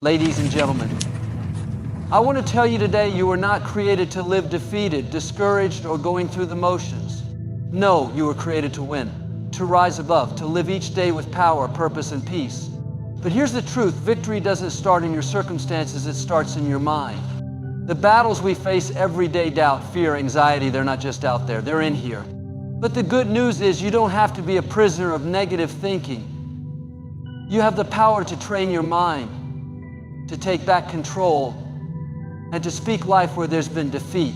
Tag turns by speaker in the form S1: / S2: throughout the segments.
S1: Ladies and gentlemen, I want to tell you today you were not created to live defeated, discouraged, or going through the motions. No, you were created to win, to rise above, to live each day with power, purpose, and peace. But here's the truth, victory doesn't start in your circumstances, it starts in your mind. The battles we face every day, doubt, fear, anxiety, they're not just out there, they're in here. But the good news is you don't have to be a prisoner of negative thinking. You have the power to train your mind, to take back control, and to speak life where there's been defeat.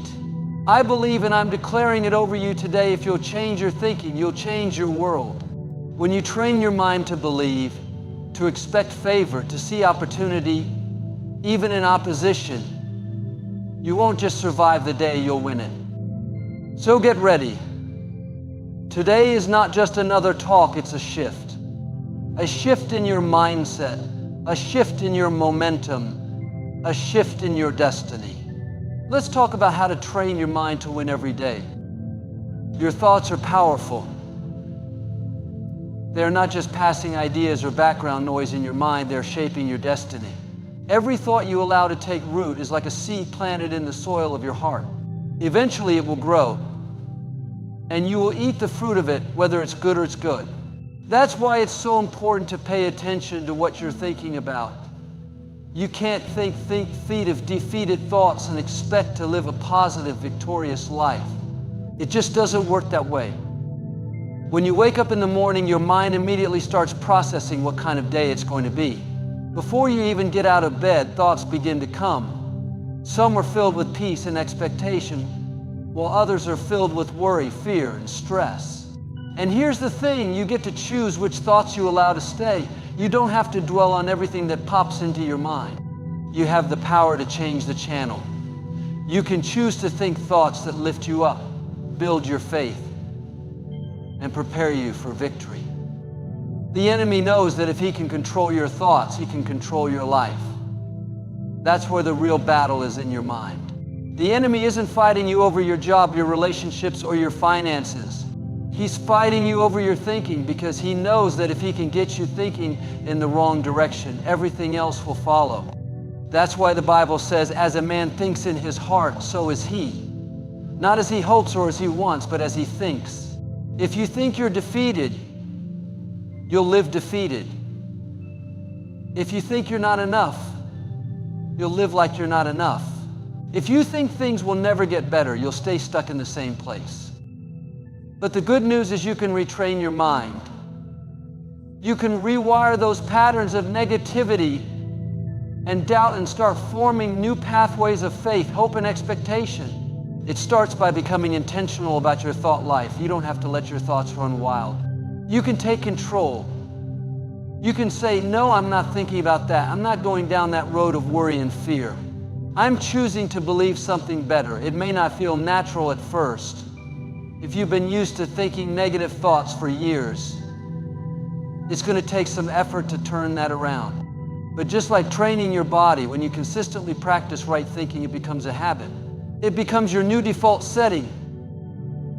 S1: I believe, and I'm declaring it over you today, if you'll change your thinking, you'll change your world. When you train your mind to believe, to expect favor, to see opportunity, even in opposition, you won't just survive the day, you'll win it. So get ready. Today is not just another talk, it's a shift. A shift in your mindset, a shift in your momentum, a shift in your destiny. Let's talk about how to train your mind to win every day. Your thoughts are powerful. They're not just passing ideas or background noise in your mind, they're shaping your destiny. Every thought you allow to take root is like a seed planted in the soil of your heart. Eventually it will grow, and you will eat the fruit of it, whether it's good or it's good. That's why it's so important to pay attention to what you're thinking about. You can't think of defeated thoughts and expect to live a positive, victorious life. It just doesn't work that way. When you wake up in the morning, your mind immediately starts processing what kind of day it's going to be. Before you even get out of bed, thoughts begin to come. Some are filled with peace and expectation, while others are filled with worry, fear, and stress. And here's the thing, you get to choose which thoughts you allow to stay. You don't have to dwell on everything that pops into your mind. You have the power to change the channel. You can choose to think thoughts that lift you up, build your faith, and prepare you for victory. The enemy knows that if he can control your thoughts, he can control your life. That's where the real battle is, in your mind. The enemy isn't fighting you over your job, your relationships, or your finances. He's fighting you over your thinking because he knows that if he can get you thinking in the wrong direction, everything else will follow. That's why the Bible says, as a man thinks in his heart, so is he. Not as he hopes or as he wants, but as he thinks. If you think you're defeated, you'll live defeated. If you think you're not enough, you'll live like you're not enough. If you think things will never get better, you'll stay stuck in the same place. But the good news is you can retrain your mind. You can rewire those patterns of negativity and doubt and start forming new pathways of faith, hope, and expectation. It starts by becoming intentional about your thought life. You don't have to let your thoughts run wild. You can take control. You can say, no, I'm not thinking about that. I'm not going down that road of worry and fear. I'm choosing to believe something better. It may not feel natural at first. If you've been used to thinking negative thoughts for years, it's going to take some effort to turn that around. But just like training your body, when you consistently practice right thinking, it becomes a habit. It becomes your new default setting.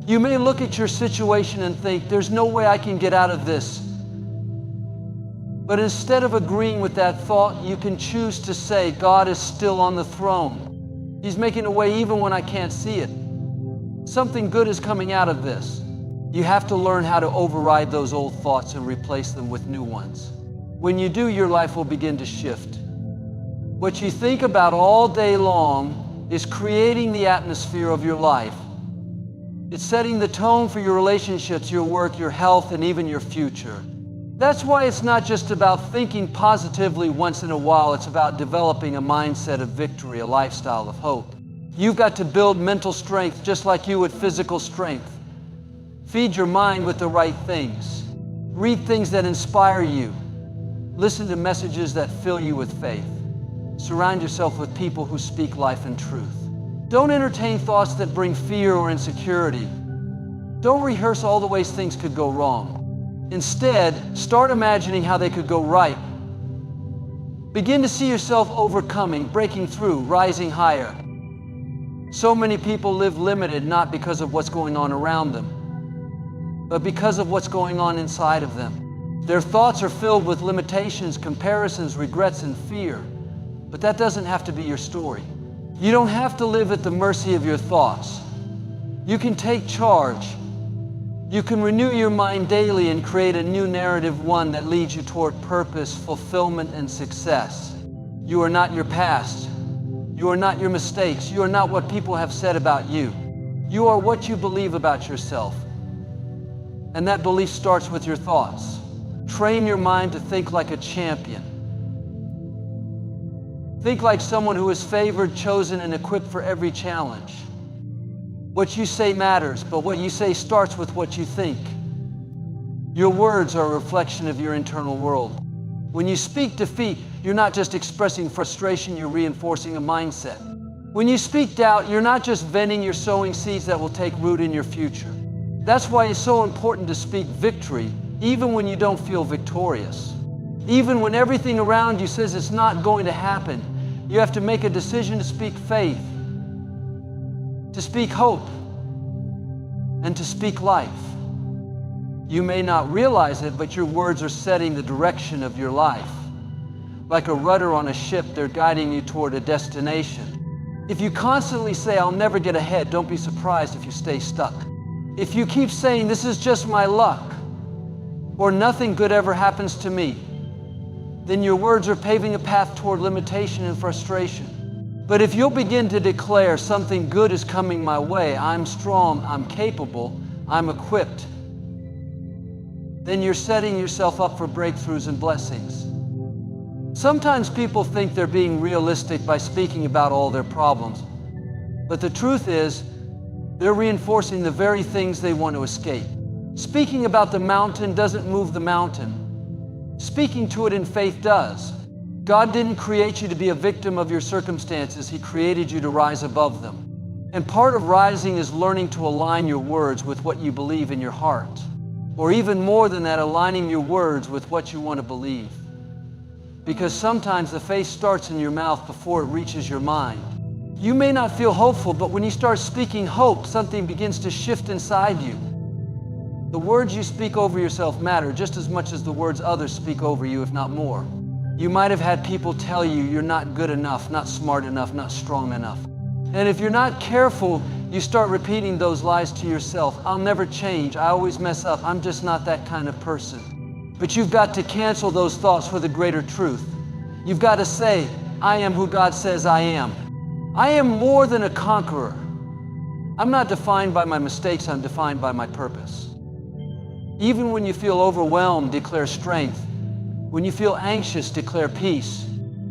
S1: You may look at your situation and think, there's no way I can get out of this. But instead of agreeing with that thought, you can choose to say, God is still on the throne. He's making a way even when I can't see it. Something good is coming out of this. You have to learn how to override those old thoughts and replace them with new ones. When you do, your life will begin to shift. What you think about all day long is creating the atmosphere of your life. It's setting the tone for your relationships, your work, your health, and even your future. That's why it's not just about thinking positively once in a while, it's about developing a mindset of victory, a lifestyle of hope. You've got to build mental strength just like you would physical strength. Feed your mind with the right things. Read things that inspire you. Listen to messages that fill you with faith. Surround yourself with people who speak life and truth. Don't entertain thoughts that bring fear or insecurity. Don't rehearse all the ways things could go wrong. Instead, start imagining how they could go right. Begin to see yourself overcoming, breaking through, rising higher. So many people live limited not because of what's going on around them, but because of what's going on inside of them. Their thoughts are filled with limitations, comparisons, regrets, and fear. But that doesn't have to be your story. You don't have to live at the mercy of your thoughts. You can take charge. You can renew your mind daily and create a new narrative, one that leads you toward purpose, fulfillment, and success. You are not your past. You are not your mistakes. You are not what people have said about you. You are what you believe about yourself. And that belief starts with your thoughts. Train your mind to think like a champion. Think like someone who is favored, chosen, and equipped for every challenge. What you say matters, but what you say starts with what you think. Your words are a reflection of your internal world. When you speak defeat, you're not just expressing frustration, you're reinforcing a mindset. When you speak doubt, you're not just venting, you're sowing seeds that will take root in your future. That's why it's so important to speak victory, even when you don't feel victorious. Even when everything around you says it's not going to happen, you have to make a decision to speak faith, to speak hope, and to speak life. You may not realize it, but your words are setting the direction of your life. Like a rudder on a ship, they're guiding you toward a destination. If you constantly say, "I'll never get ahead," don't be surprised if you stay stuck. If you keep saying, "This is just my luck," or "nothing good ever happens to me," then your words are paving a path toward limitation and frustration. But if you'll begin to declare, "Something good is coming my way, I'm strong, I'm capable, I'm equipped," then you're setting yourself up for breakthroughs and blessings. Sometimes people think they're being realistic by speaking about all their problems. But the truth is, they're reinforcing the very things they want to escape. Speaking about the mountain doesn't move the mountain. Speaking to it in faith does. God didn't create you to be a victim of your circumstances. He created you to rise above them. And part of rising is learning to align your words with what you believe in your heart. Or even more than that, aligning your words with what you want to believe. Because sometimes the faith starts in your mouth before it reaches your mind. You may not feel hopeful, but when you start speaking hope, something begins to shift inside you. The words you speak over yourself matter just as much as the words others speak over you, if not more. You might have had people tell you you're not good enough, not smart enough, not strong enough. And if you're not careful, you start repeating those lies to yourself. "I'll never change. I always mess up. I'm just not that kind of person." But you've got to cancel those thoughts with a greater truth. You've got to say, "I am who God says I am. I am more than a conqueror. I'm not defined by my mistakes. I'm defined by my purpose." Even when you feel overwhelmed, declare strength. When you feel anxious, declare peace.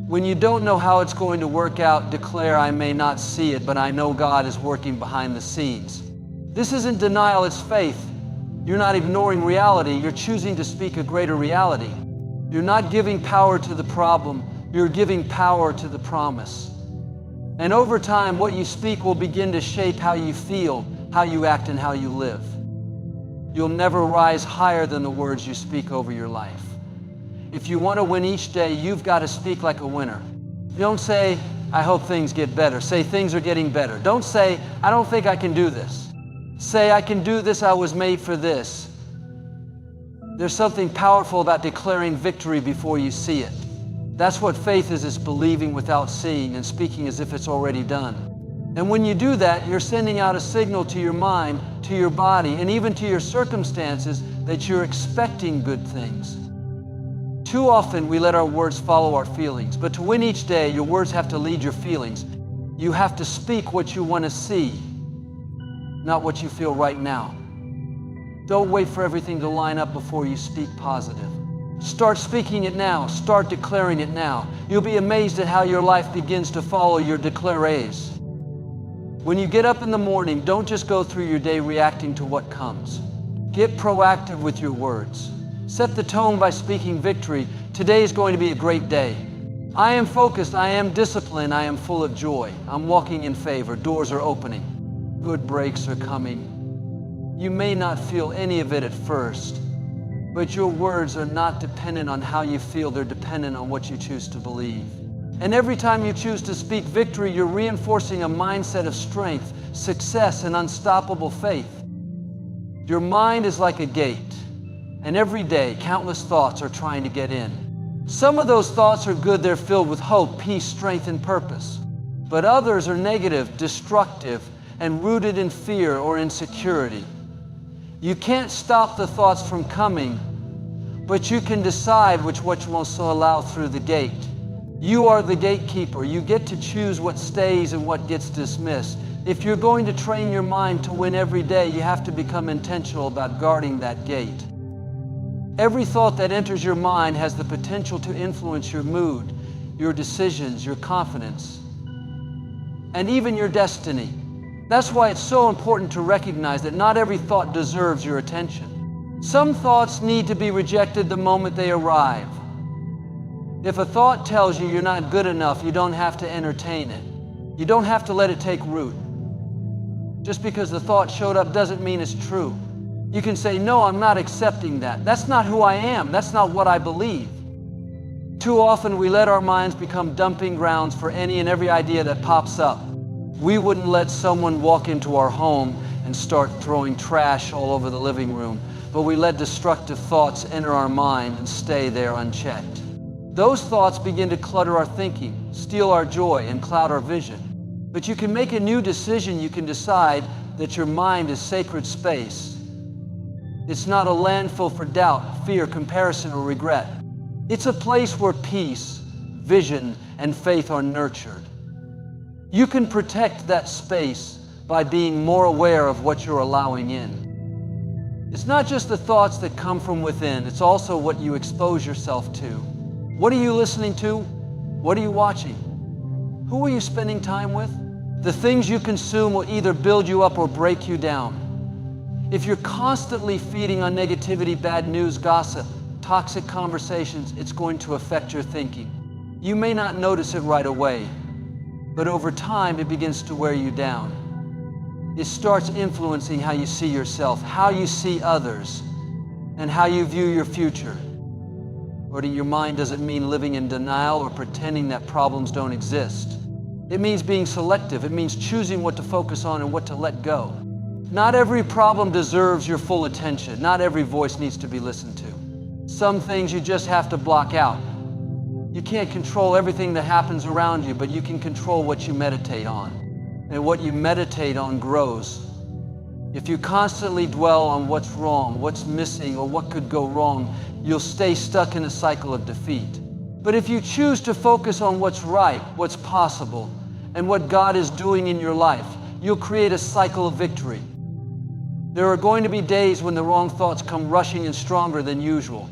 S1: When you don't know how it's going to work out, declare, "I may not see it, but I know God is working behind the scenes." This isn't denial, it's faith. You're not ignoring reality, you're choosing to speak a greater reality. You're not giving power to the problem, you're giving power to the promise. And over time, what you speak will begin to shape how you feel, how you act, and how you live. You'll never rise higher than the words you speak over your life. If you want to win each day, you've got to speak like a winner. Don't say, "I hope things get better." Say, "Things are getting better." Don't say, "I don't think I can do this." Say, "I can do this. I was made for this." There's something powerful about declaring victory before you see it. That's what faith is. It's believing without seeing and speaking as if it's already done. And when you do that, you're sending out a signal to your mind, to your body, and even to your circumstances that you're expecting good things. Too often we let our words follow our feelings, but to win each day, your words have to lead your feelings. You have to speak what you want to see, not what you feel right now. Don't wait for everything to line up before you speak positive. Start speaking it now. Start declaring it now. You'll be amazed at how your life begins to follow your declares. When you get up in the morning, don't just go through your day reacting to what comes. Get proactive with your words. Set the tone by speaking victory. Today is going to be a great day. I am focused. I am disciplined. I am full of joy. I'm walking in favor. Doors are opening. Good breaks are coming. You may not feel any of it at first, but your words are not dependent on how you feel. They're dependent on what you choose to believe. And every time you choose to speak victory, you're reinforcing a mindset of strength, success, and unstoppable faith. Your mind is like a gate, and every day, countless thoughts are trying to get in. Some of those thoughts are good. They're filled with hope, peace, strength, and purpose. But others are negative, destructive, and rooted in fear or insecurity. You can't stop the thoughts from coming, but you can decide which ones will allow through the gate. You are the gatekeeper. You get to choose what stays and what gets dismissed. If you're going to train your mind to win every day, you have to become intentional about guarding that gate. Every thought that enters your mind has the potential to influence your mood, your decisions, your confidence, and even your destiny. That's why it's so important to recognize that not every thought deserves your attention. Some thoughts need to be rejected the moment they arrive. If a thought tells you you're not good enough, you don't have to entertain it. You don't have to let it take root. Just because the thought showed up doesn't mean it's true. You can say, no, I'm not accepting that. That's not who I am. That's not what I believe. Too often we let our minds become dumping grounds for any and every idea that pops up. We wouldn't let someone walk into our home and start throwing trash all over the living room, but we let destructive thoughts enter our mind and stay there unchecked. Those thoughts begin to clutter our thinking, steal our joy, and cloud our vision. But you can make a new decision. You can decide that your mind is sacred space. It's not a landfill for doubt, fear, comparison, or regret. It's a place where peace, vision, and faith are nurtured. You can protect that space by being more aware of what you're allowing in. It's not just the thoughts that come from within, it's also what you expose yourself to. What are you listening to? What are you watching? Who are you spending time with? The things you consume will either build you up or break you down. If you're constantly feeding on negativity, bad news, gossip, toxic conversations, it's going to affect your thinking. You may not notice it right away, but over time it begins to wear you down. It starts influencing how you see yourself, how you see others, and how you view your future. Guarding your mind doesn't mean living in denial or pretending that problems don't exist. It means being selective. It means choosing what to focus on and what to let go. Not every problem deserves your full attention. Not every voice needs to be listened to. Some things you just have to block out. You can't control everything that happens around you, but you can control what you meditate on. And what you meditate on grows. If you constantly dwell on what's wrong, what's missing, or what could go wrong, you'll stay stuck in a cycle of defeat. But if you choose to focus on what's right, what's possible, and what God is doing in your life, you'll create a cycle of victory. There are going to be days when the wrong thoughts come rushing in stronger than usual.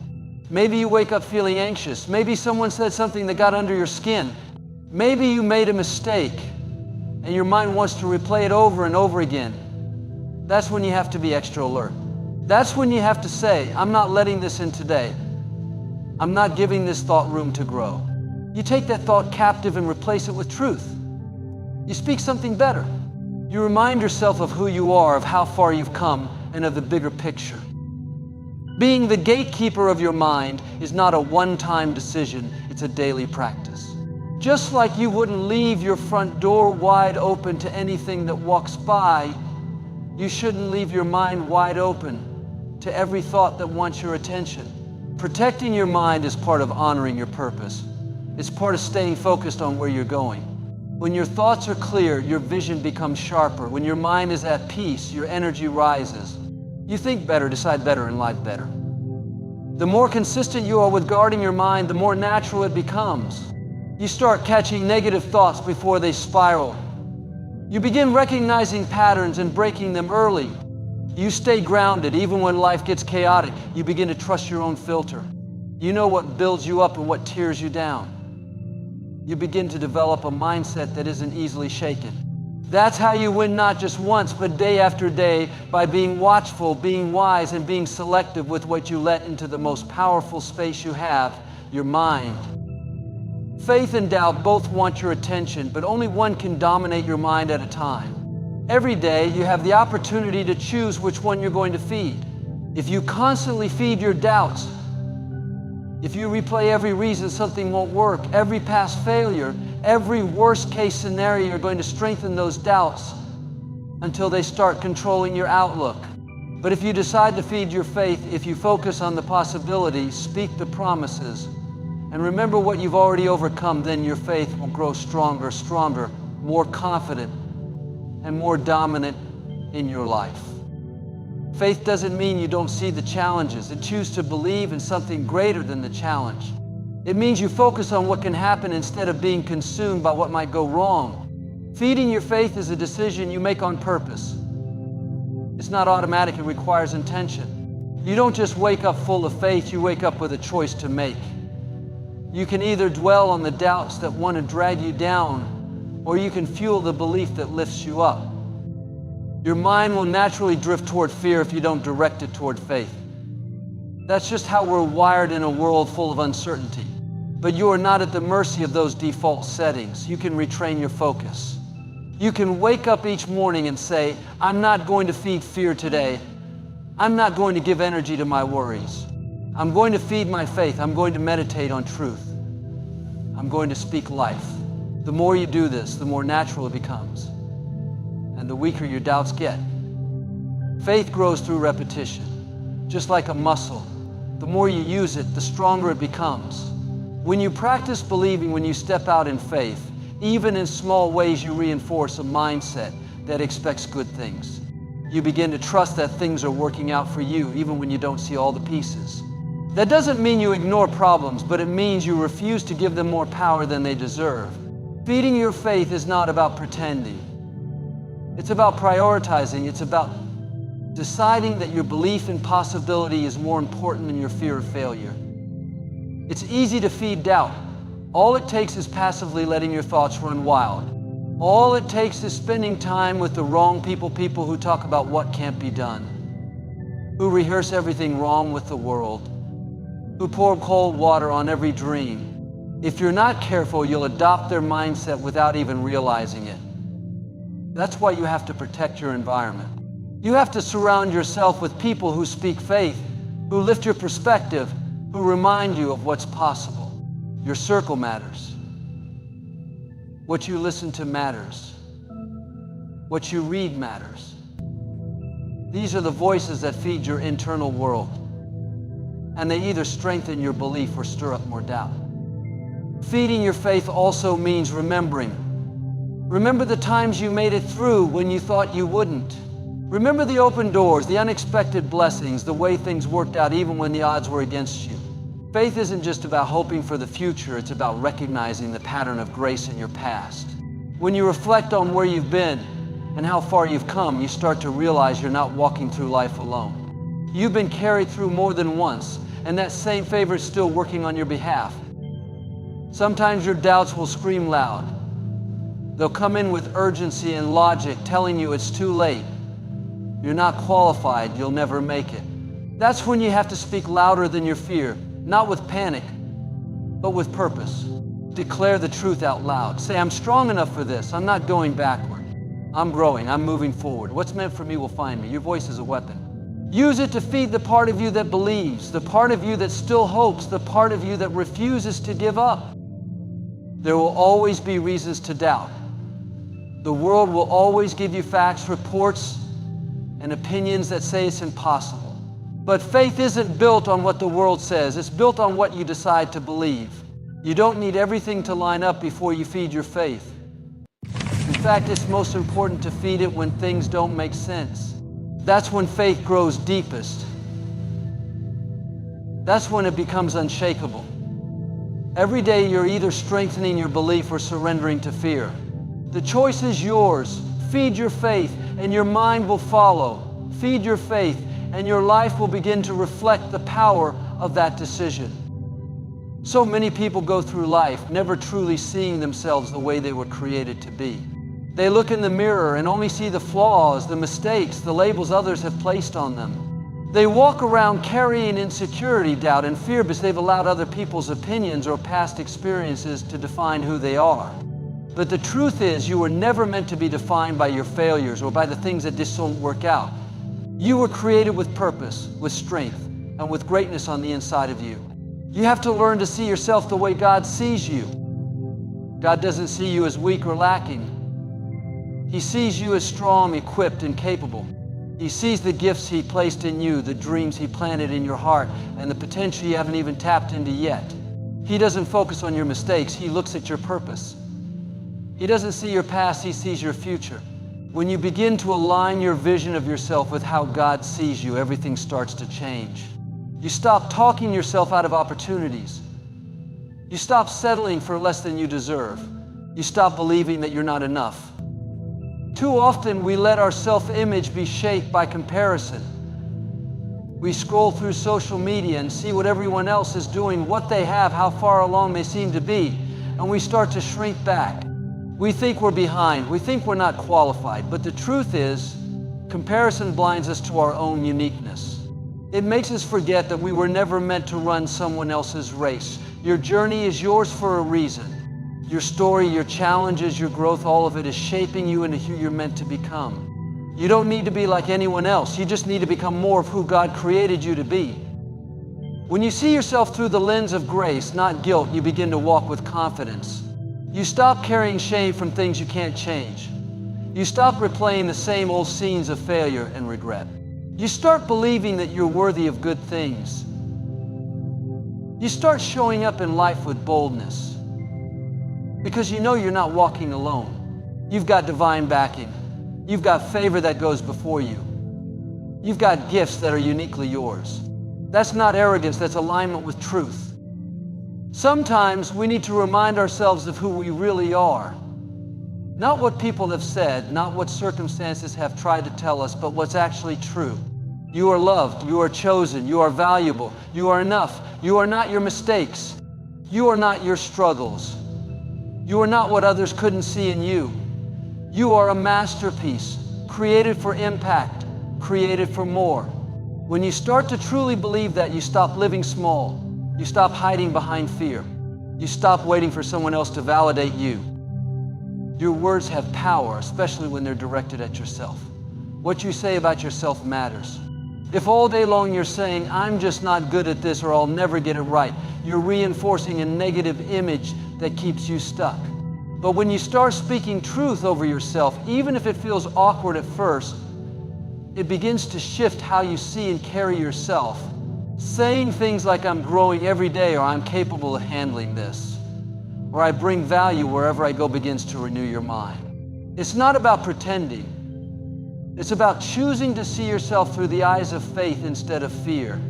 S1: Maybe you wake up feeling anxious. Maybe someone said something that got under your skin. Maybe you made a mistake and your mind wants to replay it over and over again. That's when you have to be extra alert. That's when you have to say, I'm not letting this in today. I'm not giving this thought room to grow. You take that thought captive and replace it with truth. You speak something better. You remind yourself of who you are, of how far you've come, and of the bigger picture. Being the gatekeeper of your mind is not a one-time decision, it's a daily practice. Just like you wouldn't leave your front door wide open to anything that walks by, you shouldn't leave your mind wide open to every thought that wants your attention. Protecting your mind is part of honoring your purpose. It's part of staying focused on where you're going. When your thoughts are clear, your vision becomes sharper. When your mind is at peace, your energy rises. You think better, decide better, and live better. The more consistent you are with guarding your mind, the more natural it becomes. You start catching negative thoughts before they spiral. You begin recognizing patterns and breaking them early. You stay grounded even when life gets chaotic. You begin to trust your own filter. You know what builds you up and what tears you down. You begin to develop a mindset that isn't easily shaken. That's how you win not just once, but day after day, by being watchful, being wise, and being selective with what you let into the most powerful space you have, your mind. Faith and doubt both want your attention, but only one can dominate your mind at a time. Every day, you have the opportunity to choose which one you're going to feed. If you constantly feed your doubts, if you replay every reason something won't work, every past failure, every worst-case scenario, you're going to strengthen those doubts until they start controlling your outlook. But if you decide to feed your faith, if you focus on the possibilities, speak the promises, and remember what you've already overcome, then your faith will grow stronger, stronger, more confident, and more dominant in your life. Faith doesn't mean you don't see the challenges. It chooses to believe in something greater than the challenge. It means you focus on what can happen instead of being consumed by what might go wrong. Feeding your faith is a decision you make on purpose. It's not automatic, it requires intention. You don't just wake up full of faith, you wake up with a choice to make. You can either dwell on the doubts that want to drag you down, or you can fuel the belief that lifts you up. Your mind will naturally drift toward fear if you don't direct it toward faith. That's just how we're wired in a world full of uncertainty. But you are not at the mercy of those default settings. You can retrain your focus. You can wake up each morning and say, I'm not going to feed fear today. I'm not going to give energy to my worries. I'm going to feed my faith. I'm going to meditate on truth. I'm going to speak life. The more you do this, the more natural it becomes, and the weaker your doubts get. Faith grows through repetition, just like a muscle. The more you use it, the stronger it becomes. When you practice believing, when you step out in faith, even in small ways, you reinforce a mindset that expects good things. You begin to trust that things are working out for you, even when you don't see all the pieces. That doesn't mean you ignore problems, but it means you refuse to give them more power than they deserve. Feeding your faith is not about pretending. It's about prioritizing. It's about deciding that your belief in possibility is more important than your fear of failure. It's easy to feed doubt. All it takes is passively letting your thoughts run wild. All it takes is spending time with the wrong people who talk about what can't be done, who rehearse everything wrong with the world, who pour cold water on every dream. If you're not careful, you'll adopt their mindset without even realizing it. That's why you have to protect your environment. You have to surround yourself with people who speak faith, who lift your perspective, who remind you of what's possible. Your circle matters. What you listen to matters. What you read matters. These are the voices that feed your internal world, and they either strengthen your belief or stir up more doubt. Feeding your faith also means remembering. Remember the times you made it through when you thought you wouldn't. Remember the open doors, the unexpected blessings, the way things worked out even when the odds were against you. Faith isn't just about hoping for the future, it's about recognizing the pattern of grace in your past. When you reflect on where you've been and how far you've come, you start to realize you're not walking through life alone. You've been carried through more than once, and that same favor is still working on your behalf. Sometimes your doubts will scream loud. They'll come in with urgency and logic, telling you it's too late. You're not qualified, you'll never make it. That's when you have to speak louder than your fear, not with panic, but with purpose. Declare the truth out loud. Say, I'm strong enough for this. I'm not going backward. I'm growing, I'm moving forward. What's meant for me will find me. Your voice is a weapon. Use it to feed the part of you that believes, the part of you that still hopes, the part of you that refuses to give up. There will always be reasons to doubt. The world will always give you facts, reports, and opinions that say it's impossible. But faith isn't built on what the world says. It's built on what you decide to believe. You don't need everything to line up before you feed your faith. In fact, it's most important to feed it when things don't make sense. That's when faith grows deepest. That's when it becomes unshakable. Every day you're either strengthening your belief or surrendering to fear. The choice is yours. Feed your faith and your mind will follow. Feed your faith and your life will begin to reflect the power of that decision. So many people go through life never truly seeing themselves the way they were created to be. They look in the mirror and only see the flaws, the mistakes, the labels others have placed on them. They walk around carrying insecurity, doubt, and fear because they've allowed other people's opinions or past experiences to define who they are. But the truth is, you were never meant to be defined by your failures or by the things that just don't work out. You were created with purpose, with strength, and with greatness on the inside of you. You have to learn to see yourself the way God sees you. God doesn't see you as weak or lacking. He sees you as strong, equipped, and capable. He sees the gifts He placed in you, the dreams He planted in your heart, and the potential you haven't even tapped into yet. He doesn't focus on your mistakes. He looks at your purpose. He doesn't see your past. He sees your future. When you begin to align your vision of yourself with how God sees you, everything starts to change. You stop talking yourself out of opportunities. You stop settling for less than you deserve. You stop believing that you're not enough. Too often we let our self-image be shaped by comparison. We scroll through social media and see what everyone else is doing, what they have, how far along they seem to be, and we start to shrink back. We think we're behind. We think we're not qualified. But the truth is, comparison blinds us to our own uniqueness. It makes us forget that we were never meant to run someone else's race. Your journey is yours for a reason. Your story, your challenges, your growth, all of it is shaping you into who you're meant to become. You don't need to be like anyone else. You just need to become more of who God created you to be. When you see yourself through the lens of grace, not guilt, you begin to walk with confidence. You stop carrying shame from things you can't change. You stop replaying the same old scenes of failure and regret. You start believing that you're worthy of good things. You start showing up in life with boldness because you know you're not walking alone. You've got divine backing. You've got favor that goes before you. You've got gifts that are uniquely yours. That's not arrogance, that's alignment with truth. Sometimes we need to remind ourselves of who we really are. Not what people have said, not what circumstances have tried to tell us, but what's actually true. You are loved, you are chosen, you are valuable, you are enough. You are not your mistakes. You are not your struggles. You are not what others couldn't see in you. You are a masterpiece, created for impact, created for more. When you start to truly believe that, you stop living small. You stop hiding behind fear. You stop waiting for someone else to validate you. Your words have power, especially when they're directed at yourself. What you say about yourself matters. If all day long you're saying, I'm just not good at this or I'll never get it right, you're reinforcing a negative image that keeps you stuck. But when you start speaking truth over yourself, even if it feels awkward at first, it begins to shift how you see and carry yourself. Saying things like, I'm growing every day, or I'm capable of handling this, or I bring value wherever I go, begins to renew your mind. It's not about pretending. It's about choosing to see yourself through the eyes of faith instead of fear.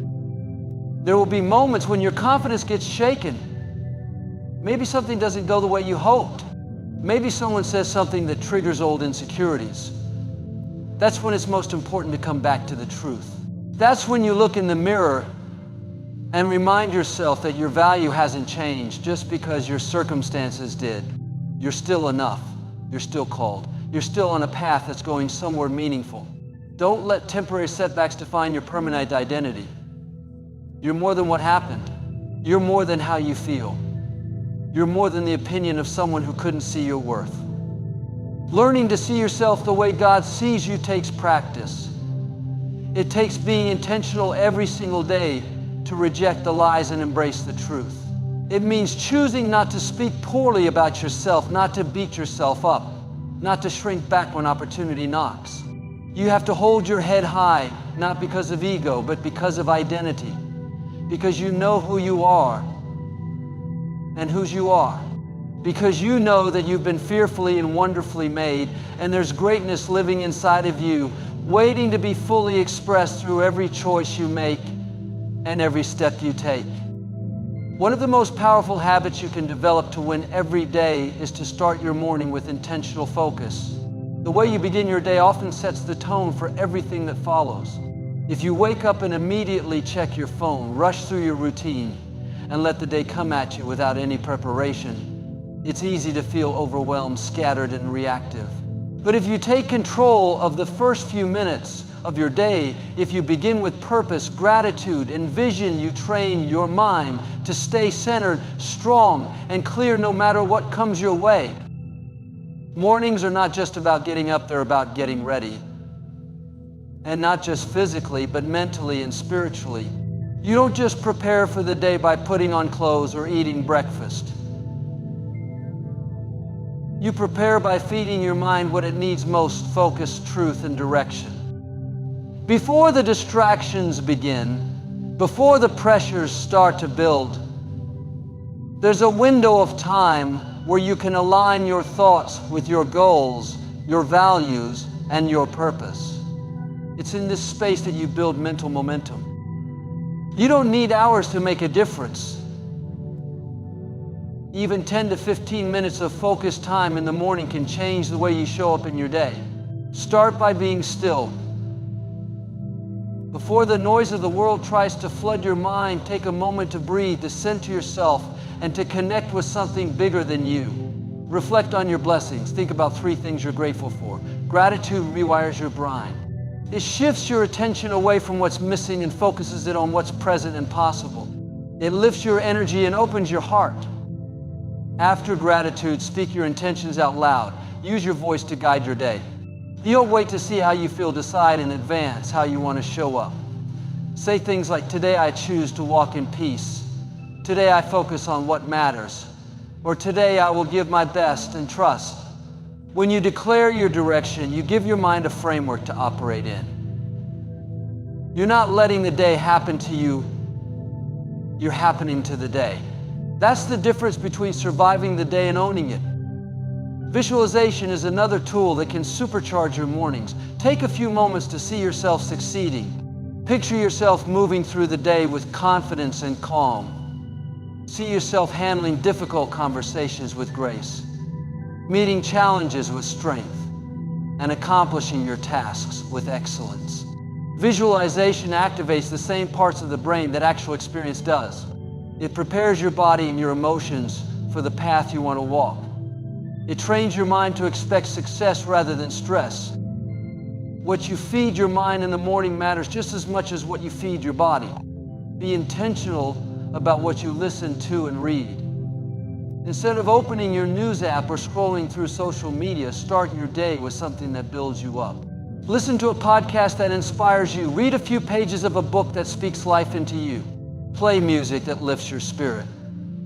S1: There will be moments when your confidence gets shaken. Maybe something doesn't go the way you hoped. Maybe someone says something that triggers old insecurities. That's when it's most important to come back to the truth. That's when you look in the mirror and remind yourself that your value hasn't changed just because your circumstances did. You're still enough. You're still called. You're still on a path that's going somewhere meaningful. Don't let temporary setbacks define your permanent identity. You're more than what happened. You're more than how you feel. You're more than the opinion of someone who couldn't see your worth. Learning to see yourself the way God sees you takes practice. It takes being intentional every single day to reject the lies and embrace the truth. It means choosing not to speak poorly about yourself, not to beat yourself up, not to shrink back when opportunity knocks. You have to hold your head high, not because of ego, but because of identity. Because you know who you are and whose you are. Because you know that you've been fearfully and wonderfully made, and there's greatness living inside of you, waiting to be fully expressed through every choice you make and every step you take. One of the most powerful habits you can develop to win every day is to start your morning with intentional focus. The way you begin your day often sets the tone for everything that follows. If you wake up and immediately check your phone, rush through your routine, and let the day come at you without any preparation, it's easy to feel overwhelmed, scattered, and reactive. But if you take control of the first few minutes of your day, if you begin with purpose, gratitude, and vision, you train your mind to stay centered, strong, and clear no matter what comes your way. Mornings are not just about getting up, they're about getting ready. And not just physically, but mentally and spiritually. You don't just prepare for the day by putting on clothes or eating breakfast. You prepare by feeding your mind what it needs most: focus, truth, and direction. Before the distractions begin, before the pressures start to build, There's a window of time where you can align your thoughts with your goals, your values, and your purpose. It's in this space that you build mental momentum. You don't need hours to make a difference. Even 10 to 15 minutes of focused time in the morning can change the way you show up in your day. Start by being still. Before the noise of the world tries to flood your mind, take a moment to breathe, to center yourself, and to connect with something bigger than you. Reflect on your blessings. Think about 3 things you're grateful for. Gratitude rewires your brain. It shifts your attention away from what's missing and focuses it on what's present and possible. It lifts your energy and opens your heart. After gratitude, speak your intentions out loud. Use your voice to guide your day. You don't wait to see how you feel. Decide in advance how you want to show up. Say things like, today I choose to walk in peace. Today I focus on what matters. Or today I will give my best and trust. When you declare your direction, you give your mind a framework to operate in. You're not letting the day happen to you. You're happening to the day. That's the difference between surviving the day and owning it. Visualization is another tool that can supercharge your mornings. Take a few moments to see yourself succeeding. Picture yourself moving through the day with confidence and calm. See yourself handling difficult conversations with grace, meeting challenges with strength, and accomplishing your tasks with excellence. Visualization activates the same parts of the brain that actual experience does. It prepares your body and your emotions for the path you want to walk. It trains your mind to expect success rather than stress. What you feed your mind in the morning matters just as much as what you feed your body. Be intentional about what you listen to and read. Instead of opening your news app or scrolling through social media, start your day with something that builds you up. Listen to a podcast that inspires you. Read a few pages of a book that speaks life into you. Play music that lifts your spirit.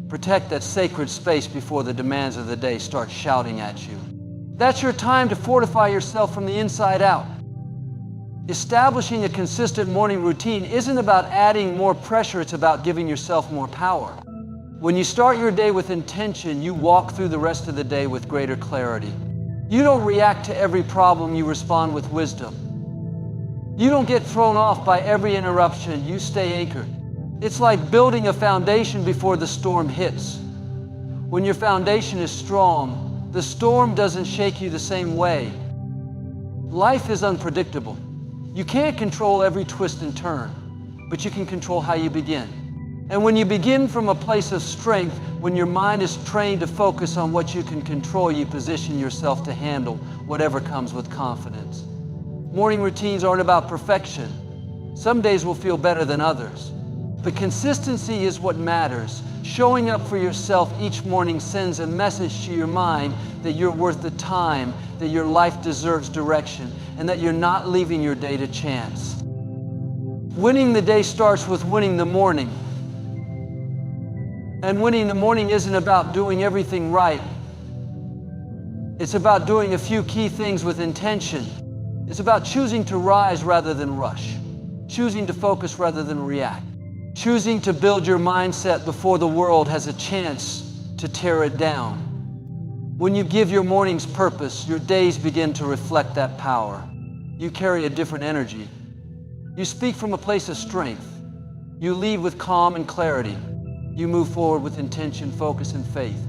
S1: Protect that sacred space before the demands of the day start shouting at you. That's your time to fortify yourself from the inside out. Establishing a consistent morning routine isn't about adding more pressure, it's about giving yourself more power. When you start your day with intention, you walk through the rest of the day with greater clarity. You don't react to every problem, you respond with wisdom. You don't get thrown off by every interruption, you stay anchored. It's like building a foundation before the storm hits. When your foundation is strong, the storm doesn't shake you the same way. Life is unpredictable. You can't control every twist and turn, but you can control how you begin. And when you begin from a place of strength, when your mind is trained to focus on what you can control, you position yourself to handle whatever comes with confidence. Morning routines aren't about perfection. Some days will feel better than others. But consistency is what matters. Showing up for yourself each morning sends a message to your mind that you're worth the time, that your life deserves direction, and that you're not leaving your day to chance. Winning the day starts with winning the morning. And winning the morning isn't about doing everything right. It's about doing a few key things with intention. It's about choosing to rise rather than rush, choosing to focus rather than react. Choosing to build your mindset before the world has a chance to tear it down. When you give your mornings purpose, your days begin to reflect that power. You carry a different energy. You speak from a place of strength. You lead with calm and clarity. You move forward with intention, focus, and faith.